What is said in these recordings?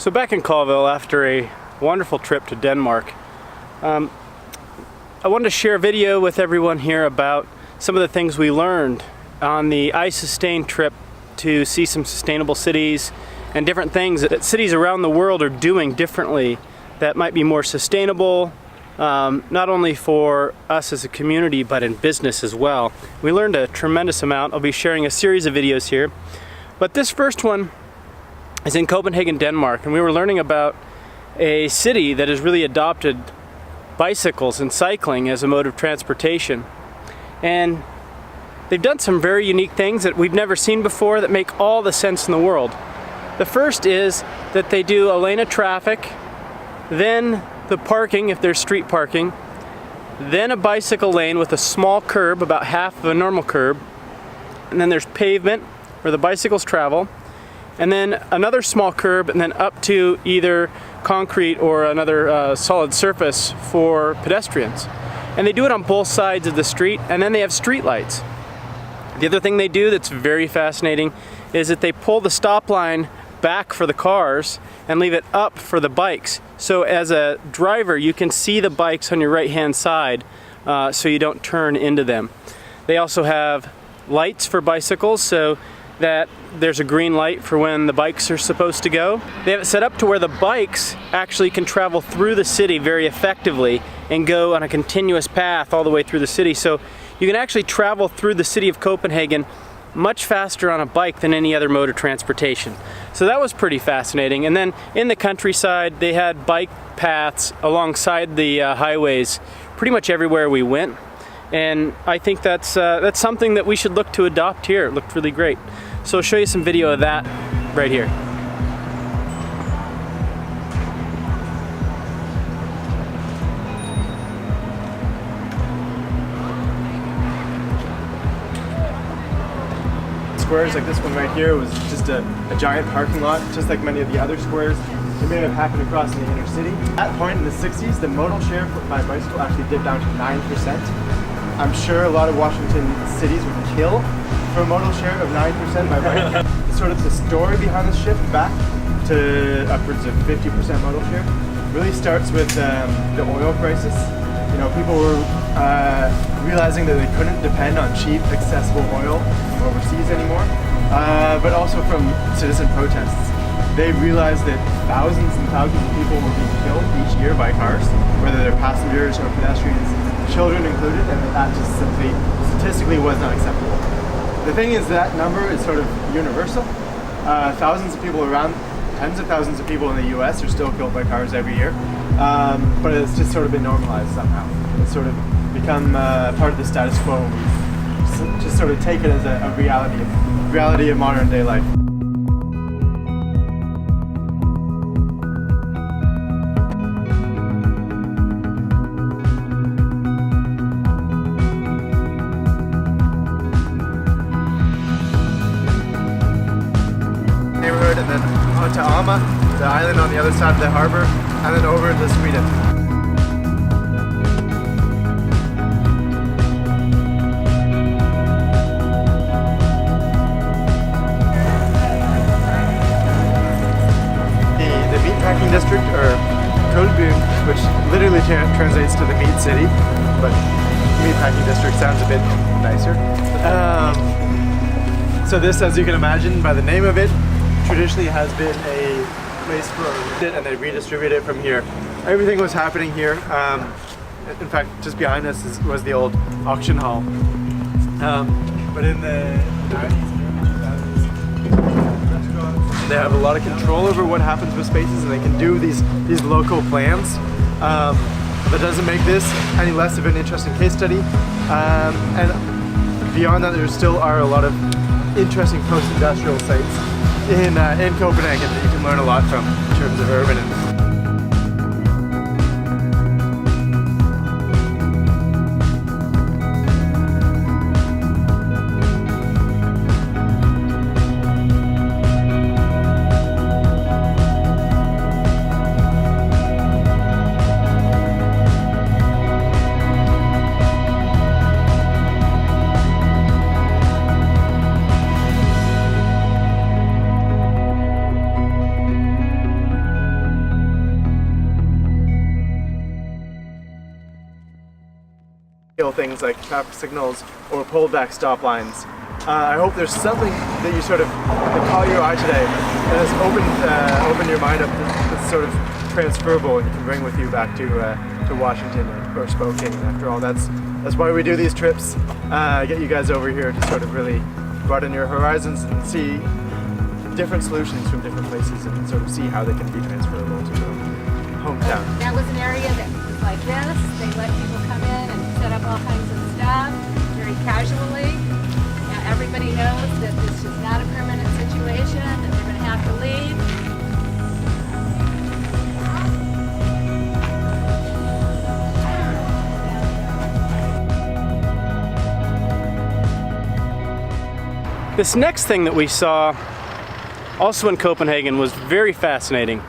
So back in Colville, after a wonderful trip to Denmark, I wanted to share a video with everyone here about some of the things we learned on the I-Sustain trip to see some sustainable cities and different things that cities around the world are doing differently that might be more sustainable, not only for us as a community but in business as well. We learned a tremendous amount. I'll be sharing a series of videos here, but this first one is in Copenhagen, Denmark, and we were learning about a city that has really adopted bicycles and cycling as a mode of transportation. And they've done some very unique things that we've never seen before that make all the sense in the world. The first is that they do a lane of traffic, then the parking if there's street parking, then a bicycle lane with a small curb, about half of a normal curb, and then there's pavement where the bicycles travel, and then another small curb, and then up to either concrete or another solid surface for pedestrians. And they do it on both sides of the street, and then they have street lights. The other thing they do that's very fascinating is that they pull the stop line back for the cars and leave it up for the bikes. So as a driver, you can see the bikes on your right-hand side so you don't turn into them. They also have lights for bicycles, so that there's a green light for when the bikes are supposed to go. They have it set up to where the bikes actually can travel through the city very effectively and go on a continuous path all the way through the city. So you can actually travel through the city of Copenhagen much faster on a bike than any other mode of transportation. So that was pretty fascinating. And then in the countryside, they had bike paths alongside the highways pretty much everywhere we went. And I think that's something that we should look to adopt here. It looked really great. So I'll show you some video of that right here. Squares like this one right here was just a giant parking lot, just like many of the other squares. It may have happened across in the inner city. At that point in the 60s, the modal share by bicycle actually dipped down to 9%. I'm sure a lot of Washington cities would kill for a modal share of 9% by bike. Sort of the story behind the shift back to upwards of 50% modal share really starts with the oil crisis. You know, people were realizing that they couldn't depend on cheap, accessible oil overseas anymore, but also from citizen protests. They realized that thousands and thousands of people were being killed each year by cars, whether they're passengers or pedestrians, children included, and that just simply, statistically, was not acceptable. The thing is that number is sort of universal. Thousands of people around, tens of thousands of people in the US are still killed by cars every year, but it's just sort of been normalized somehow. It's sort of become part of the status quo. We've just sort of take it as a reality of modern day life. And then onto Alma, the island on the other side of the harbor, and then over into Sweden. The meatpacking district, or Copenhagen, which literally translates to the meat city, but meatpacking district sounds a bit nicer. So this, as you can imagine by the name of it, traditionally has been a place for it, and they redistribute it from here. Everything was happening here. In fact, just behind us was the old auction hall. But in the 90s, they have a lot of control over what happens with spaces, and they can do these local plans. That doesn't make this any less of an interesting case study. And beyond that, there still are a lot of interesting post-industrial sites in Copenhagen that you can learn a lot from in terms of urban and things like traffic signals or pullback stop lines. I hope there's something that you sort of that caught your eye today and has opened your mind up that's sort of transferable and you can bring with you back to Washington or Spokane. After all, that's why we do these trips. Get you guys over here to sort of really broaden your horizons and see different solutions from different places and sort of see how they can be transferable to your hometown. That was an area that was like this. They let people come in and set up all kinds of stuff very casually. Now everybody knows that this is not a permanent situation, that they're going to have to leave. This next thing that we saw, also in Copenhagen, was very fascinating.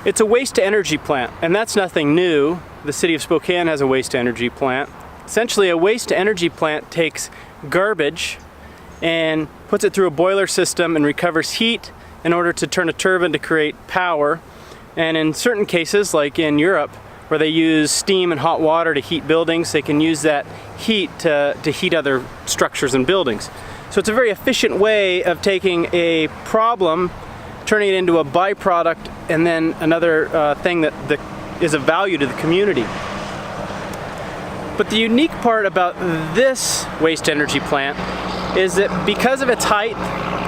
It's a waste-to-energy plant, and that's nothing new. The city of Spokane has a waste-to-energy plant. Essentially, a waste-to-energy plant takes garbage and puts it through a boiler system and recovers heat in order to turn a turbine to create power. And in certain cases, like in Europe, where they use steam and hot water to heat buildings, they can use that heat to heat other structures and buildings. So it's a very efficient way of taking a problem, turning it into a byproduct, and then another thing that is of value to the community. But the unique part about this waste energy plant is that because of its height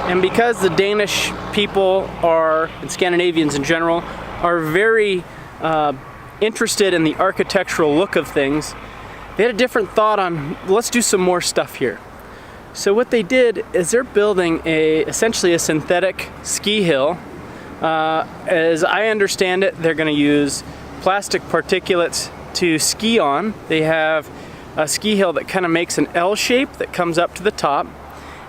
and because the Danish people and Scandinavians in general, are very interested in the architectural look of things, they had a different thought on, let's do some more stuff here. So what they did is they're building essentially a synthetic ski hill. As I understand it, they're going to use plastic particulates to ski on. They have a ski hill that kind of makes an L shape that comes up to the top.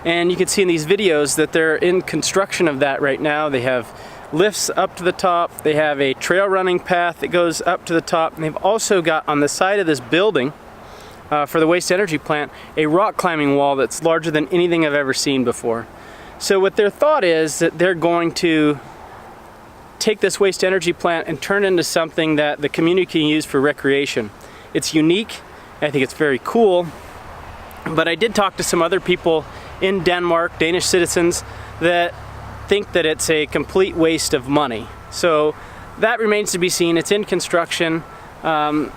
And you can see in these videos that they're in construction of that right now. They have lifts up to the top. They have a trail running path that goes up to the top. And they've also got on the side of this building, for the waste energy plant, a rock climbing wall that's larger than anything I've ever seen before. So what their thought is that they're going to take this waste energy plant and turn it into something that the community can use for recreation. It's unique. I think it's very cool. But I did talk to some other people in Denmark, Danish citizens, that think that it's a complete waste of money. So that remains to be seen. It's in construction, but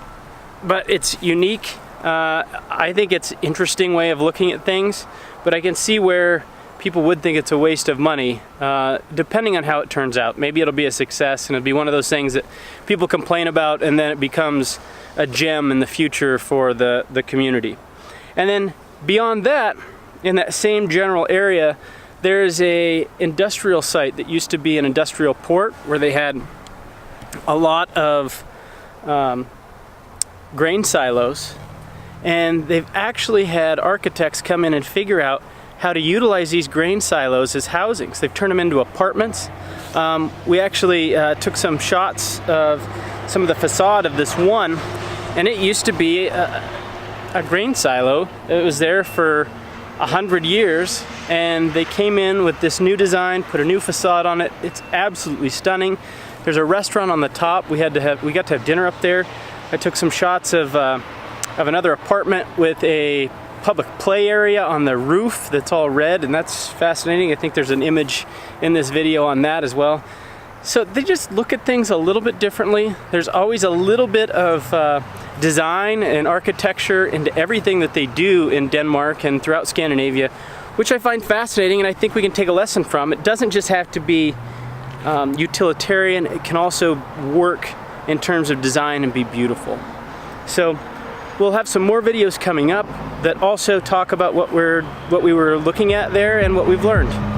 it's unique. I think it's an interesting way of looking at things, but I can see where people would think it's a waste of money, depending on how it turns out. Maybe it'll be a success and it'll be one of those things that people complain about and then it becomes a gem in the future for the community. And then beyond that, in that same general area, there's a industrial site that used to be an industrial port where they had a lot of grain silos. And they've actually had architects come in and figure out how to utilize these grain silos as housings. They've turned them into apartments. We actually took some shots of some of the facade of this one, and it used to be a grain silo. It was there for 100 years, and they came in with this new design, put a new facade on it. It's absolutely stunning. There's a restaurant on the top. We got to have dinner up there. I took some shots of another apartment with a public play area on the roof that's all red, and that's fascinating. I think there's an image in this video on that as well. So they just look at things a little bit differently. There's always a little bit of design and architecture into everything that they do in Denmark and throughout Scandinavia, which I find fascinating, and I think we can take a lesson from. It doesn't just have to be utilitarian, it can also work in terms of design and be beautiful. So we'll have some more videos coming up that also talk about what we were looking at there and what we've learned.